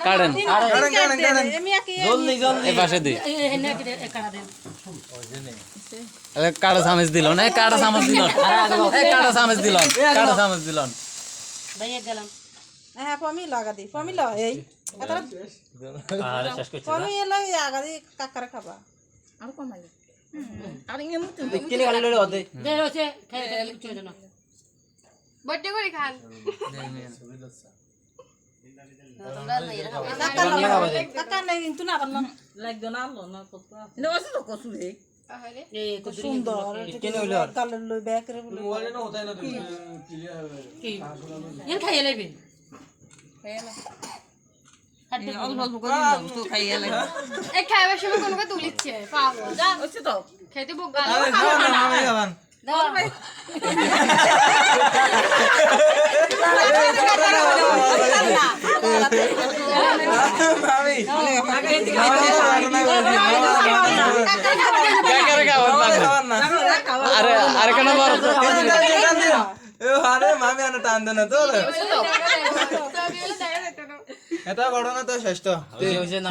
কাটেন জলদি জলদি এই পাশে দি কাটা চামচ দিল না কাটা চামচ দিল কাটা চামচ দিল কাটা চামচ দিল হ্যাঁ পমি লাগা দি পমি ল এই পমি এলো আগা দি কাকারে খাবা আর কমাই আর ইয়ে মুতু কিনে খালি লইলে হতে দে হচ্ছে খাই চলে না বড় করে খান কাকা নাই কিন্তু না পারলাম লাগতো না আলো না কত নে ওসে তো কসু হে আরে এই কত সুন্দর কিনে হইলো কালার লই ব্যাক করে বলে মোবাইলে না হতাই না ক্লিয়ার হবে কি এর খাই লাইবে এই খাইবার সময় কোনো কথা তুলিচ্ছে পাগল যা ওসে তো খেতে বগা আরে খাওয়ান না মামি খাওয়ান দাও ভাই মামি খাওয়ান না আরে আরে কেন বল আরে মামি আনা টান দেনা তো তো বিলে দেখা যেত না এটা বড় না তো শেষ তো হইছে না